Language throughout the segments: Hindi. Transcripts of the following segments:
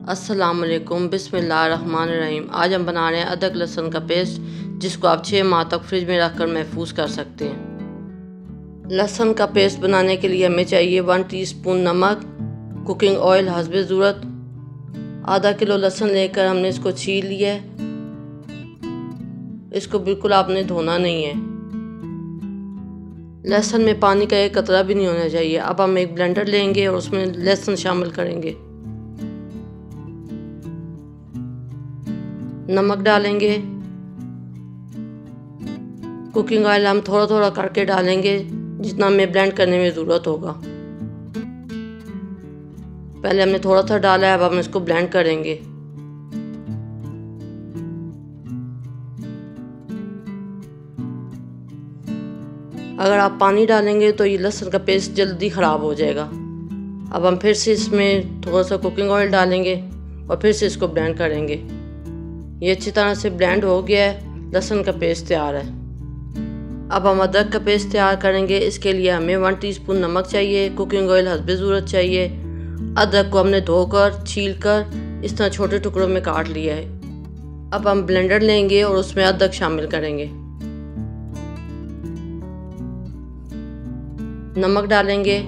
अस्सलामुअलैकुम बिस्मिल्लाहिर्रहमानिर्रहीम। आज हम बना रहे हैं अदरक लहसुन का पेस्ट, जिसको आप 6 माह तक फ्रिज में रखकर महफूज कर सकते हैं। लहसुन का पेस्ट बनाने के लिए हमें चाहिए 1 टीस्पून नमक, कुकिंग ऑयल हस्बे ज़रूरत। आधा किलो लहसुन लेकर हमने इसको छील लिया है। इसको बिल्कुल आपने धोना नहीं है। लहसुन में पानी का एक कतरा भी नहीं होना चाहिए। अब हम एक ब्लेंडर लेंगे और उसमें लहसुन शामिल करेंगे। नमक डालेंगे। कुकिंग ऑयल हम थोड़ा थोड़ा करके डालेंगे, जितना हमें ब्लेंड करने में ज़रूरत होगा। पहले हमने थोड़ा सा डाला है, अब हम इसको ब्लेंड करेंगे। अगर आप पानी डालेंगे तो ये लहसुन का पेस्ट जल्दी ख़राब हो जाएगा। अब हम फिर से इसमें थोड़ा सा कुकिंग ऑयल डालेंगे और फिर से इसको ब्लेंड करेंगे। ये अच्छी तरह से ब्लेंड हो गया है। लहसुन का पेस्ट तैयार है। अब हम अदरक का पेस्ट तैयार करेंगे। इसके लिए हमें 1 टीस्पून नमक चाहिए, कुकिंग ऑयल हस्बे ज़रूरत चाहिए। अदरक को हमने धोकर छीलकर इस तरह छोटे टुकड़ों में काट लिया है। अब हम ब्लेंडर लेंगे और उसमें अदरक शामिल करेंगे। नमक डालेंगे,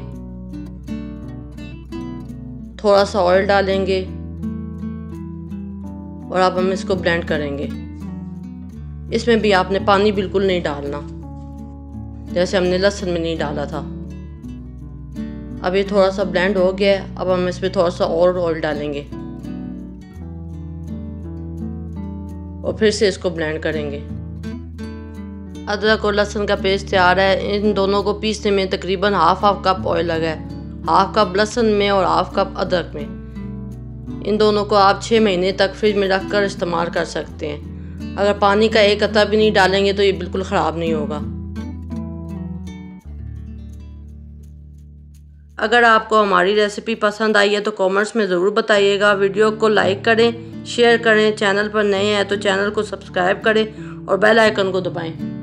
थोड़ा सा ऑयल डालेंगे और अब हम इसको ब्लेंड करेंगे। इसमें भी आपने पानी बिल्कुल नहीं डालना, जैसे हमने लहसुन में नहीं डाला था। अब ये थोड़ा सा ब्लेंड हो गया है। अब हम इसमें थोड़ा सा और ऑयल डालेंगे और फिर से इसको ब्लेंड करेंगे। अदरक और लहसुन का पेस्ट तैयार है। इन दोनों को पीसने में तकरीबन हाफ कप ऑयल लगा है, हाफ कप लहसुन में और हाफ कप अदरक में। इन दोनों को आप 6 महीने तक फ्रिज में रख कर इस्तेमाल कर सकते हैं। अगर पानी का एक कतरा भी नहीं डालेंगे तो ये बिल्कुल ख़राब नहीं होगा। अगर आपको हमारी रेसिपी पसंद आई है तो कमेंट्स में ज़रूर बताइएगा। वीडियो को लाइक करें, शेयर करें। चैनल पर नए हैं तो चैनल को सब्सक्राइब करें और बेल आइकन को दबाएं।